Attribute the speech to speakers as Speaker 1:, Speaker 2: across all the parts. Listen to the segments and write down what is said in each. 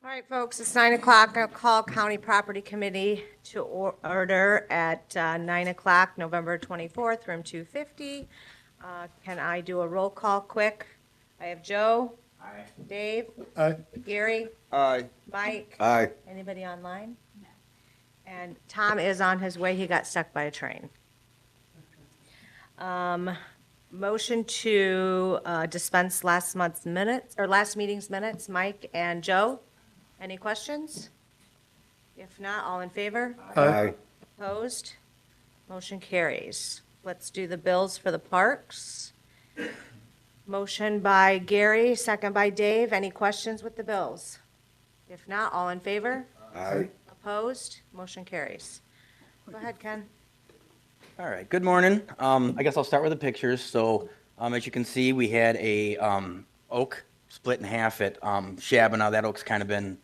Speaker 1: All right, folks, it's 9 o'clock. I'll call County Property Committee to order at 9 o'clock, November 24th, room 250. Can I do a roll call quick? I have Joe. Aye. Dave.
Speaker 2: Aye.
Speaker 1: Gary.
Speaker 2: Aye.
Speaker 1: Mike.
Speaker 2: Aye.
Speaker 1: Anybody online? No. And Tom is on his way. He got stuck by a train. Motion to dispense last month's minutes, or last meeting's minutes. Mike and Joe, any questions? If not, all in favor?
Speaker 2: Aye.
Speaker 1: Opposed? Motion carries. Let's do the bills for the parks. Motion by Gary, second by Dave. Any questions with the bills? If not, all in favor?
Speaker 2: Aye.
Speaker 1: Opposed? Motion carries. Go ahead, Ken.
Speaker 3: All right, good morning. I guess I'll start with the pictures. So, as you can see, we had a oak split in half at Shabana. That oak's kind of been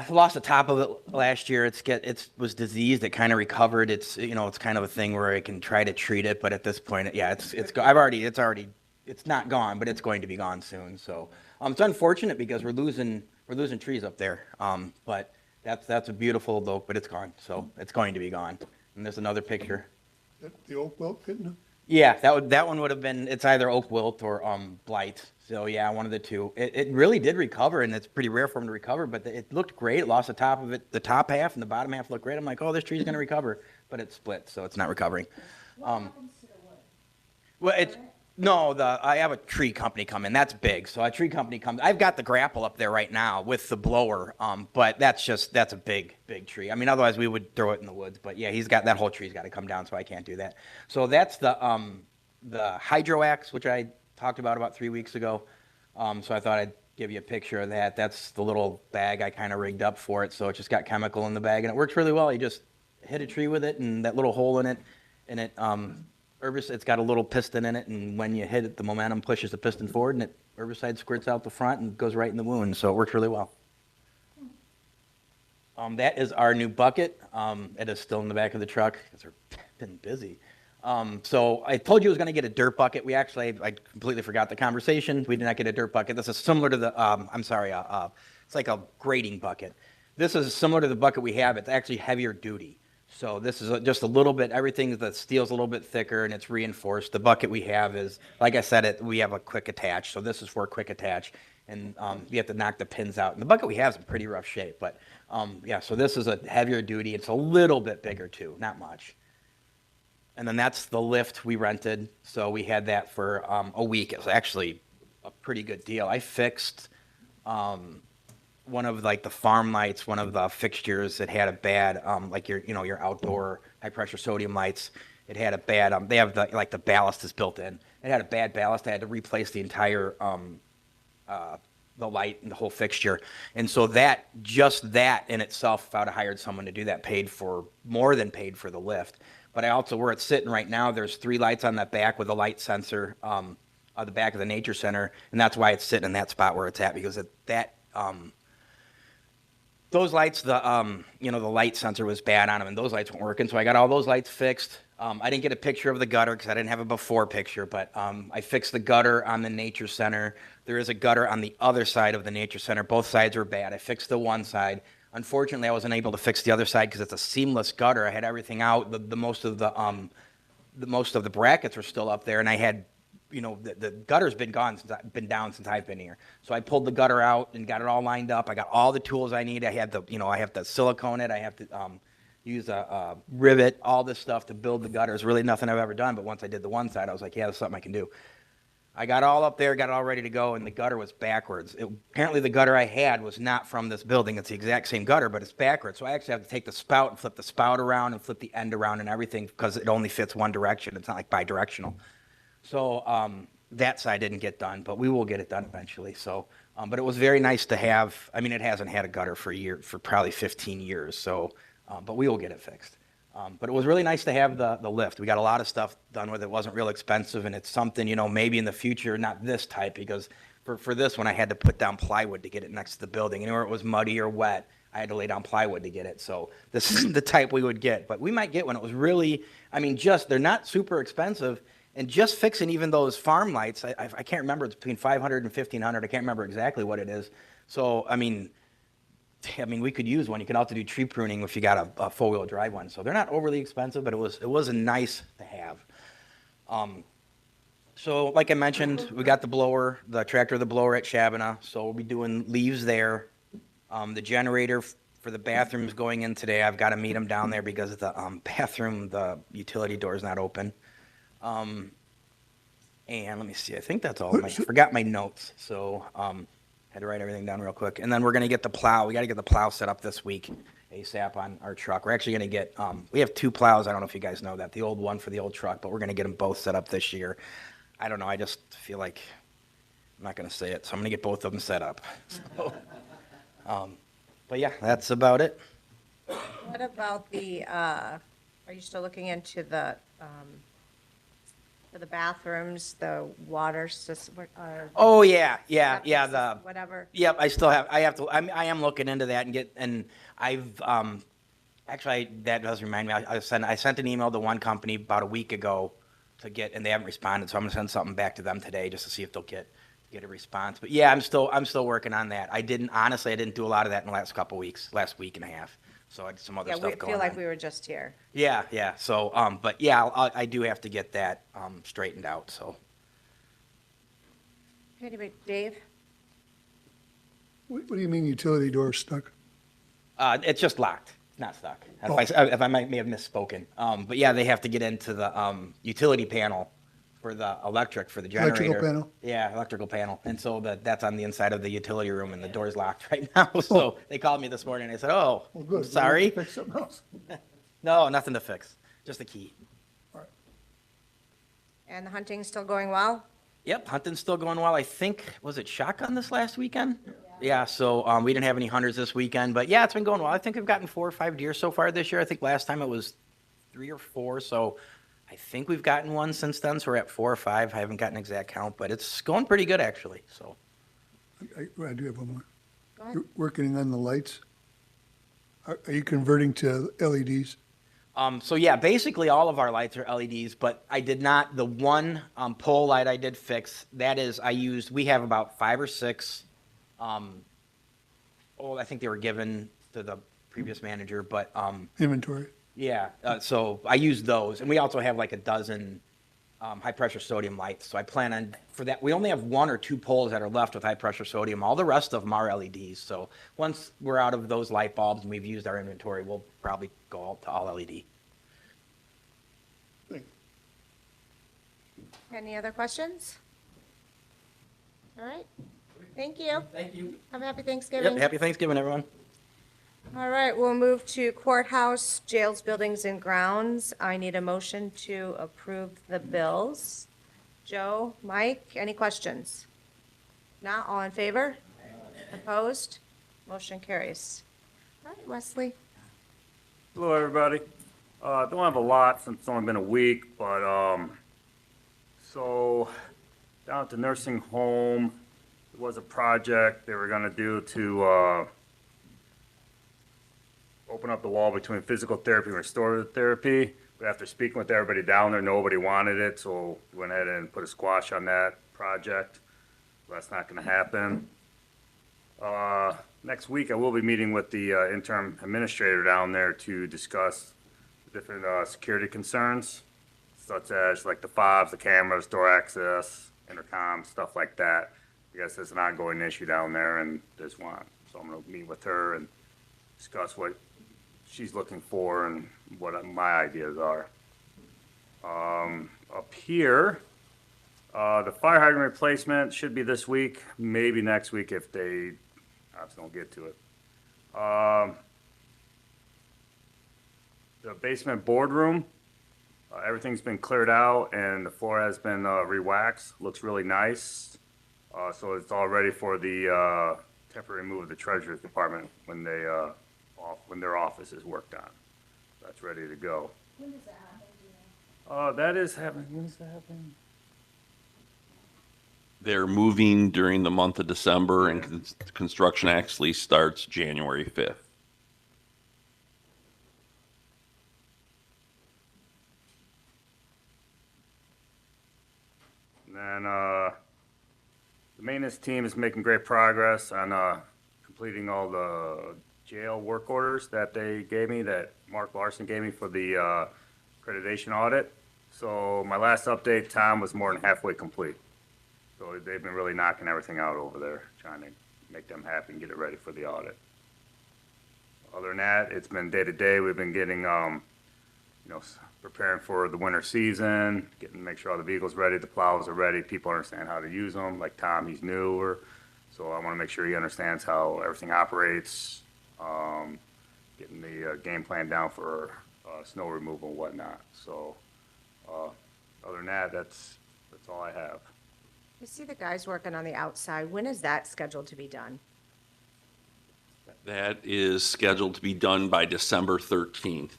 Speaker 3: lost the top of it last year. It was diseased. It kind of recovered. It's kind of a thing where I can try to treat it, but at this point, yeah, it's not gone, but it's going to be gone soon. So, it's unfortunate because we're losing trees up there. But that's a beautiful oak, but it's gone. So it's going to be gone. And there's another picture.
Speaker 2: The oak wilt, couldn't it?
Speaker 3: Yeah, that one would have been, it's either oak wilt or blight. So yeah, one of the two. It really did recover, and it's pretty rare for them to recover, but it looked great. It lost the top of it. The top half and the bottom half looked great. I'm like, oh, this tree's going to recover, but it's split, so it's not recovering. What happens to the wood? Well, I have a tree company come in. That's big. So a tree company comes. I've got the grapple up there right now with the blower. But that's a big tree. I mean, otherwise we would throw it in the woods. But yeah, that whole tree's got to come down, so I can't do that. So that's the Hydro-Ax, which I talked about 3 weeks ago. So I thought I'd give you a picture of that. That's the little bag I kind of rigged up for it. So it just got chemical in the bag, and it works really well. You just hit a tree with it, and that little hole in it, and it's got a little piston in it, and when you hit it, the momentum pushes the piston forward, and herbicide squirts out the front and goes right in the wound, so it works really well. That is our new bucket. It is still in the back of the truck because we've been busy. So I told you I was going to get a dirt bucket. I completely forgot the conversation. We did not get a dirt bucket. This is similar to it's like a grading bucket. This is similar to the bucket we have. It's actually heavier duty. So this is just a little bit, everything, the steel's a little bit thicker and it's reinforced. The bucket we have is, like I said, we have a quick attach. So this is for a quick attach. And you have to knock the pins out. And the bucket we have is in pretty rough shape. But yeah, so this is a heavier duty. It's a little bit bigger too, not much. And then that's the lift we rented. So we had that for a week. It was actually a pretty good deal. I fixed one of the farm lights, one of the fixtures that had a bad, your outdoor high pressure sodium lights. It had a bad, they have the ballast is built in. It had a bad ballast. I had to replace the entire, the light and the whole fixture. And so that in itself, if I would have hired someone to do that, more than paid for the lift. But I also, where it's sitting right now, there's 3 lights on that back with a light sensor, on the back of the nature center. And that's why it's sitting in that spot where it's at, because those lights, the light sensor was bad on them, and those lights weren't working. So I got all those lights fixed. I didn't get a picture of the gutter because I didn't have a before picture, but I fixed the gutter on the nature center. There is a gutter on the other side of the nature center. Both sides were bad. I fixed the one side. Unfortunately, I wasn't able to fix the other side because it's a seamless gutter. I had everything out. The most of the brackets were still up there, and I had, the gutter's been down since I've been here. So I pulled the gutter out and got it all lined up. I got all the tools I need. I have to silicone it. I have to use a rivet, all this stuff to build the gutter. It's really nothing I've ever done, but once I did the one side, I was like, yeah, that's something I can do. I got all up there, got it all ready to go, and the gutter was backwards. Apparently the gutter I had was not from this building. It's the exact same gutter, but it's backwards. So I actually have to take the spout and flip the spout around and flip the end around and everything because it only fits one direction. It's not like bi-directional. So that side didn't get done, but we will get it done eventually. So, but it was very nice to have. I mean, it hasn't had a gutter for probably 15 years. So, but we will get it fixed. But it was really nice to have the lift. We got a lot of stuff done with it. It wasn't real expensive, and it's something, maybe in the future, not this type, because for this one, I had to put down plywood to get it next to the building. Anywhere it was muddy or wet, I had to lay down plywood to get it. So this isn't the type we would get, but we might get one. It was really, they're not super expensive. And just fixing even those farm lights, I can't remember, it's between $500 and $1,500. I can't remember exactly what it is. So, I mean, we could use one. You can also do tree pruning if you got a four-wheel drive one. So they're not overly expensive, but it was a nice to have. So like I mentioned, we got the tractor, the blower at Shabana. So we'll be doing leaves there. The generator for the bathrooms going in today, I've got to meet them down there because the bathroom, the utility door is not open. And let me see, I think that's all. I forgot my notes, so had to write everything down real quick. And then we're gonna get the plow. We got to get the plow set up this week, ASAP on our truck. We're actually gonna get. We have two plows. I don't know if you guys know that. The old one for the old truck, but we're gonna get them both set up this year. I don't know. I just feel like I'm not gonna say it, so I'm gonna get both of them set up. So, but yeah, that's about it.
Speaker 1: What about are you still looking into for the bathrooms, the water system, or
Speaker 3: Oh yeah,
Speaker 1: septic
Speaker 3: yeah.
Speaker 1: system, whatever?
Speaker 3: Yep, I have to, I am looking into that and I've, actually, that does remind me, I sent an email to one company about a week ago and they haven't responded, so I'm gonna send something back to them today just to see if they'll get a response. But yeah, I'm still working on that. I didn't do a lot of that in the last week and a half. So I had some other
Speaker 1: Yeah,
Speaker 3: stuff
Speaker 1: we
Speaker 3: going
Speaker 1: feel like
Speaker 3: on.
Speaker 1: we were just here.
Speaker 3: Yeah. So, but yeah, I do have to get that, straightened out, so.
Speaker 1: Anyway, Dave?
Speaker 2: What do you mean utility door stuck?
Speaker 3: It's just locked. It's not stuck.
Speaker 2: Oh.
Speaker 3: If I may have misspoken. But yeah, they have to get into the utility panel for the electric for the generator.
Speaker 2: Electrical panel?
Speaker 3: Yeah, electrical panel. And so that's on the inside of the utility room, and the door's locked right now. So they called me this morning. And I said, "Oh,
Speaker 2: Well, good.
Speaker 3: I'm sorry.
Speaker 2: Fix something else.
Speaker 3: No, nothing to fix. Just a key."
Speaker 2: All right.
Speaker 1: And the hunting's still going well?
Speaker 3: Yep, hunting's still going well. I think, was it shotgun this last weekend? Yeah, so we didn't have any hunters this weekend, but yeah, it's been going well. I think we've gotten 4 or 5 deer so far this year. I think last time it was 3 or 4, so I think we've gotten one since then. So we're at 4 or 5. I haven't gotten an exact count, but it's going pretty good actually. So
Speaker 2: I do have one more.
Speaker 1: Go ahead.
Speaker 2: You're working on the lights. Are you converting to LEDs?
Speaker 3: so yeah, basically all of our lights are LEDs, but I did not. The one pole light I did fix. We have about 5 or 6. I think they were given to the previous manager, but
Speaker 2: Inventory?
Speaker 3: yeah, so I use those, and we also have like a dozen high pressure sodium lights. So I plan on for that. We only have 1 or 2 poles that are left with high pressure sodium. All the rest of them are LEDs. So once we're out of those light bulbs and we've used our inventory, we'll probably go to all LED.
Speaker 1: Any other questions? All right. Thank you.
Speaker 3: Thank you.
Speaker 1: Have a happy Thanksgiving.
Speaker 3: Yep. Happy Thanksgiving, everyone.
Speaker 1: All right, we'll move to courthouse, jails, buildings, and grounds. I need a motion to approve the bills. Joe, Mike, any questions? Not all in favor? Opposed? Motion carries. All right, Wesley.
Speaker 4: Hello, everybody. Don't have a lot since it's only been a week, but, so down at the nursing home, there was a project they were gonna do to, open up the wall between physical therapy and restorative therapy. But after speaking with everybody down there, nobody wanted it, so we went ahead and put a squash on that project. That's not gonna happen. Next week, I will be meeting with the interim administrator down there to discuss different security concerns, such as like the fobs, the cameras, door access, intercom, stuff like that. I guess it's an ongoing issue down there, and there's one. So I'm gonna meet with her and discuss what she's looking for and what my ideas are. Up here, the fire hydrant replacement should be this week, maybe next week if they obviously don't get to it. The basement boardroom, everything's been cleared out and the floor has been re-waxed. Looks really nice. So it's all ready for the temporary move of the treasurer's department when their office is worked on. That's ready to go.
Speaker 5: When does that happen, do you know?
Speaker 4: That is happening. When is that happening?
Speaker 6: They're moving during the month of December, and construction actually starts January 5th.
Speaker 4: And then the maintenance team is making great progress on completing all the jail work orders that they gave me, that Mark Larson gave me for the accreditation audit. So my last update, Tom was more than halfway complete. So they've been really knocking everything out over there, trying to make them happy and get it ready for the audit. Other than that, it's been day to day. We've been getting, preparing for the winter season, make sure all the vehicles ready, the plows are ready, people understand how to use them. Like Tom, he's newer, so I want to make sure he understands how everything operates. Getting the game plan down for snow removal and whatnot. So other than that, that's all I have.
Speaker 1: You see the guys working on the outside. When is that scheduled to be done?
Speaker 6: That is scheduled to be done by December 13th.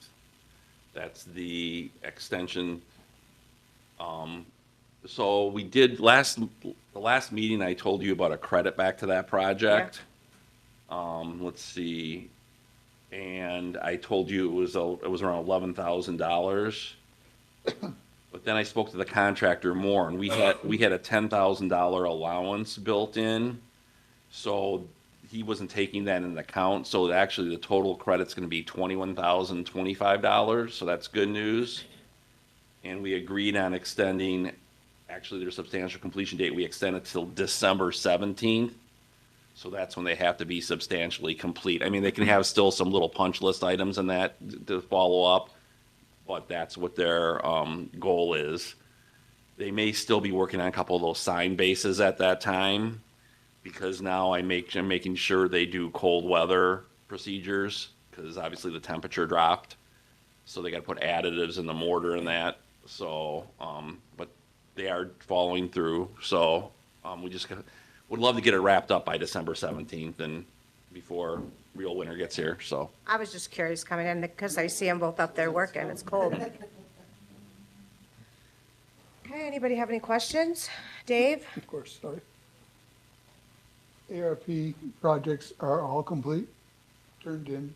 Speaker 6: That's the extension. So we did the last meeting, I told you about a credit back to that project. Let's see. And I told you it was around $11,000. But then I spoke to the contractor more, and we had a $10,000 allowance built in. So he wasn't taking that into account. So actually the total credit's gonna be $21,025. So that's good news. And we agreed on extending, actually their substantial completion date, we extended till December 17th. So that's when they have to be substantially complete. I mean, they can have still some little punch list items in that to follow up, but that's what their goal is. They may still be working on a couple of those sign bases at that time, because now I'm making sure they do cold weather procedures, because obviously the temperature dropped. So they got to put additives in the mortar and that. So, but they are following through. So would love to get it wrapped up by December 17th and before real winter gets here. So
Speaker 1: I was just curious coming in because I see them both up there working. It's cold. Okay, anybody have any questions? Dave?
Speaker 2: Of course, sorry. ARP projects are all complete, turned in.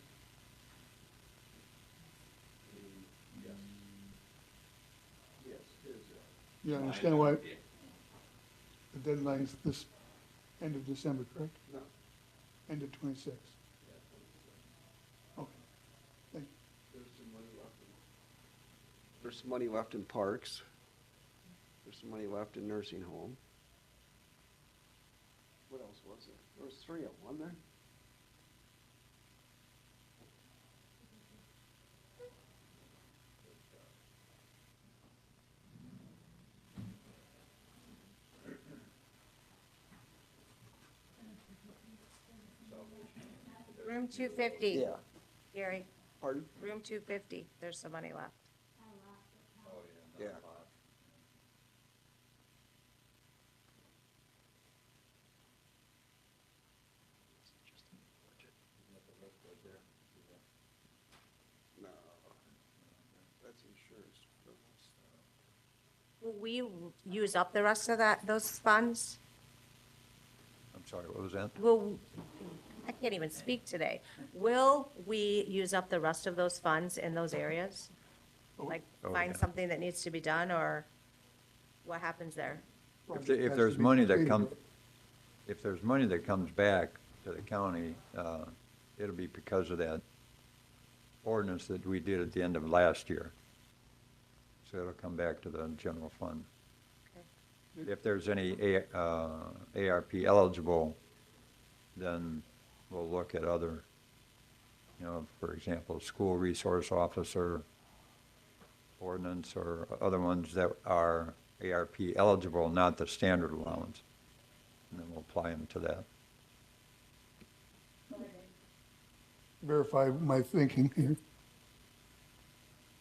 Speaker 2: You understand why the deadline's this end of December, correct? No. End of 26. Okay, thank you.
Speaker 7: There's some money left in parks. There's some money left in nursing home. What else was there? There was 3 of them, wasn't there?
Speaker 1: Room 250.
Speaker 7: Yeah.
Speaker 1: Gary,
Speaker 7: Pardon?
Speaker 1: room 250. There's some money left.
Speaker 7: Yeah. No, that's insurance.
Speaker 1: Will we use up the rest of those funds?
Speaker 8: I'm sorry, what was that?
Speaker 1: I can't even speak today. Will we use up the rest of those funds in those areas? Like find
Speaker 8: yeah.
Speaker 1: something that needs to be done, or what happens there?
Speaker 8: If there's money that comes, if there's money that comes back to the county, it'll be because of that ordinance that we did at the end of last year. So it'll come back to the general fund. If there's any ARP eligible, then we'll look at other, for example, school resource officer ordinance or other ones that are ARP eligible, not the standard allowance. And then we'll apply them to that.
Speaker 2: Verify my thinking here.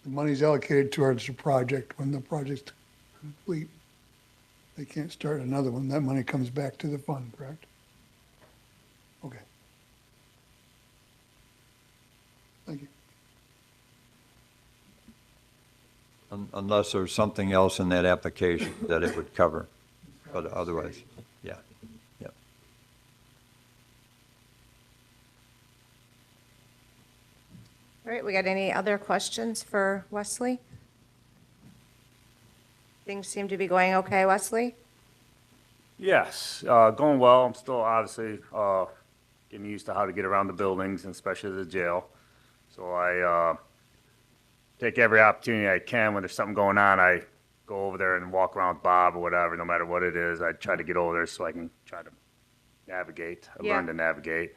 Speaker 2: The money's allocated towards the project. When the project's complete, they can't start another one. That money comes back to the fund, correct? Okay. Thank you.
Speaker 8: Unless there's something else in that application that it would cover, but otherwise, yeah, yeah.
Speaker 1: All right, we got any other questions for Wesley? Things seem to be going okay, Wesley?
Speaker 4: Yes, going well. I'm still obviously getting used to how to get around the buildings, and especially the jail. So I take every opportunity I can when there's something going on. I go over there and walk around with Bob or whatever, no matter what it is. I try to get over there so I can try to navigate. I
Speaker 1: Yeah.
Speaker 4: learned to navigate.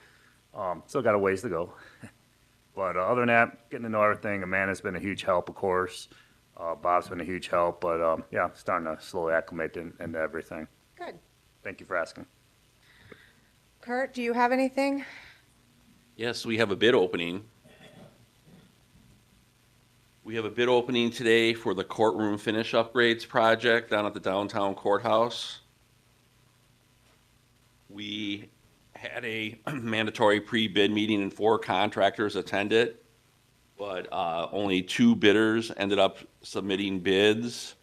Speaker 4: Still got a ways to go. But other than that, getting to know everything. Amanda's been a huge help, of course. Bob's been a huge help. But yeah, starting to slowly acclimate into everything.
Speaker 1: Good.
Speaker 4: Thank you for asking.
Speaker 1: Kurt, do you have anything?
Speaker 6: Yes, we have a bid opening. We have a bid opening today for the courtroom finish upgrades project down at the downtown courthouse. We had a mandatory pre-bid meeting and 4 contractors attended, but only 2 bidders ended up submitting bids.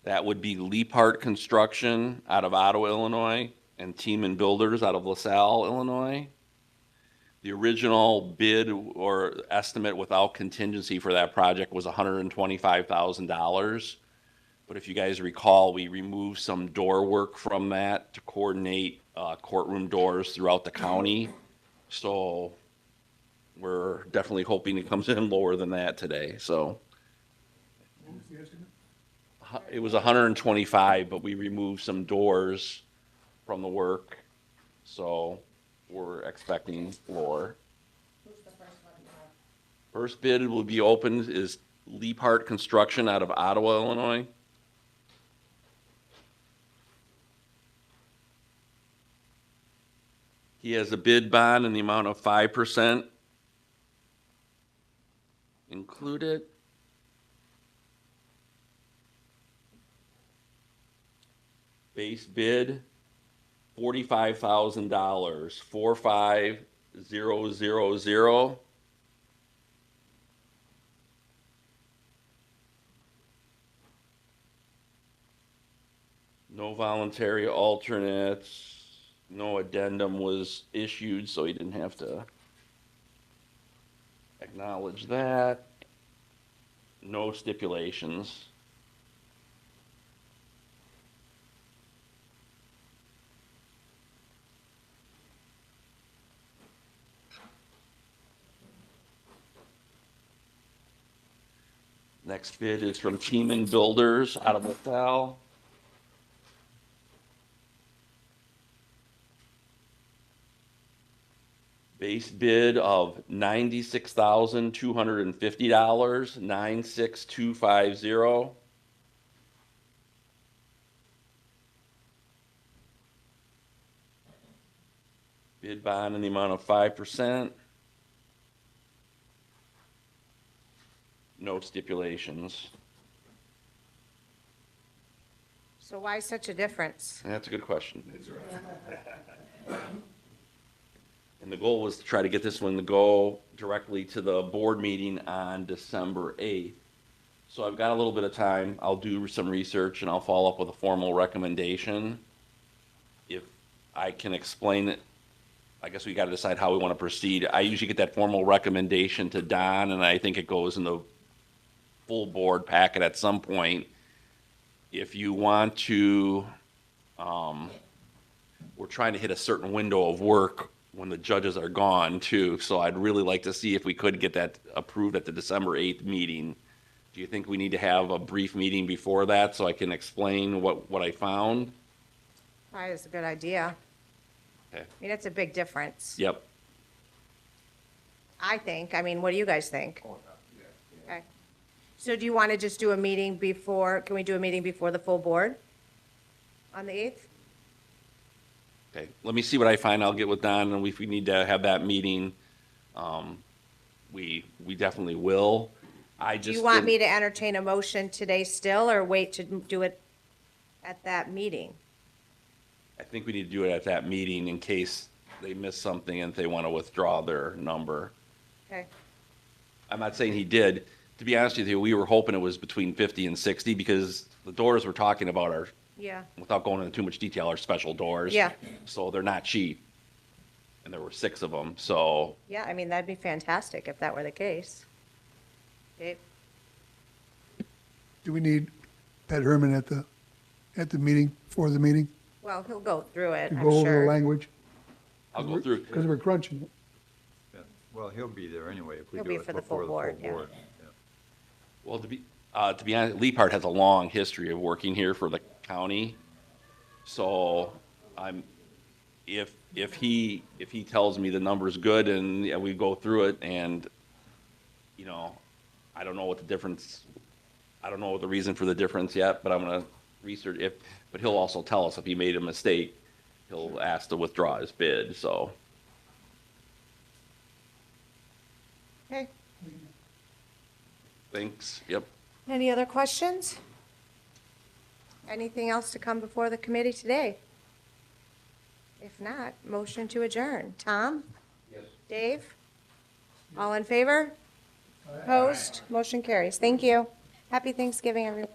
Speaker 6: That would be Leapart Construction out of Ottawa, Illinois, and Team Builders out of LaSalle, Illinois. The original bid or estimate without contingency for that project was $125,000. But if you guys recall, we removed some door work from that to coordinate courtroom doors throughout the county. So we're definitely hoping it comes in lower than that today, so. It was 125, but we removed some doors from the work, so we're expecting lower. First bid will be opened is Leapart Construction out of Ottawa, Illinois. He has a bid bond in the amount of 5% included. Base bid, $45,000, 45000. No voluntary alternates, no addendum was issued, so he didn't have to acknowledge that. No stipulations. Next bid is from Team Builders out of LaSalle. Base bid of $96,250, 96250. Bid bond in the amount of 5%. No stipulations.
Speaker 1: So why such a difference?
Speaker 6: That's a good question. And the goal was to try to get this one to go directly to the board meeting on December 8th. So I've got a little bit of time. I'll do some research and I'll follow up with a formal recommendation. If I can explain it, I guess we got to decide how we want to proceed. I usually get that formal recommendation to Don, and I think it goes in the full board packet at some point. If you want to, we're trying to hit a certain window of work when the judges are gone too. So I'd really like to see if we could get that approved at the December 8th meeting. Do you think we need to have a brief meeting before that so I can explain what I found?
Speaker 1: Probably is a good idea.
Speaker 6: Okay.
Speaker 1: I mean, it's a big difference.
Speaker 6: Yep.
Speaker 1: I think. I mean, what do you guys think? Okay. So do you want to just do a meeting before, can we do a meeting before the full board on the 8th?
Speaker 6: Okay, let me see what I find. I'll get with Don, and if we need to have that meeting, we definitely will. I
Speaker 1: Do
Speaker 6: just
Speaker 1: you want
Speaker 6: didn't-
Speaker 1: me to entertain a motion today still, or wait to do it at that meeting?
Speaker 6: I think we need to do it at that meeting in case they miss something and they want to withdraw their number.
Speaker 1: Okay,
Speaker 6: I'm not saying he did. To be honest with you, we were hoping it was between 50 and 60 because the doors we're talking about are,
Speaker 1: yeah,
Speaker 6: without going into too much detail, are special doors.
Speaker 1: Yeah.
Speaker 6: So they're not cheap. And there were 6 of them, so
Speaker 1: yeah, I mean, that'd be fantastic if that were the case. Dave?
Speaker 2: Do we need Pat Herman at the meeting, for the meeting,
Speaker 1: Well, he'll go through it,
Speaker 2: to
Speaker 1: I'm
Speaker 2: go over the
Speaker 1: sure.
Speaker 2: language?
Speaker 6: I'll go through.
Speaker 2: Because we're crunching it.
Speaker 8: Yeah. Well, he'll be there anyway if we
Speaker 1: He'll
Speaker 8: do
Speaker 1: be
Speaker 8: it
Speaker 1: for the full
Speaker 8: before the full
Speaker 1: board, yeah.
Speaker 8: board. Yeah.
Speaker 6: Well, to be honest, Leapart has a long history of working here for the county. So if he tells me the number's good and yeah, we go through it and, you know, I don't know what the difference, I don't know the reason for the difference yet, but I'm gonna research but he'll also tell us if he made a mistake. He'll ask to withdraw his bid, so.
Speaker 1: Okay.
Speaker 6: Thanks, yep.
Speaker 1: Any other questions? Anything else to come before the committee today? If not, motion to adjourn. Tom? Yes. Dave? All in favor? Opposed? Motion carries. Thank you. Happy Thanksgiving, everyone.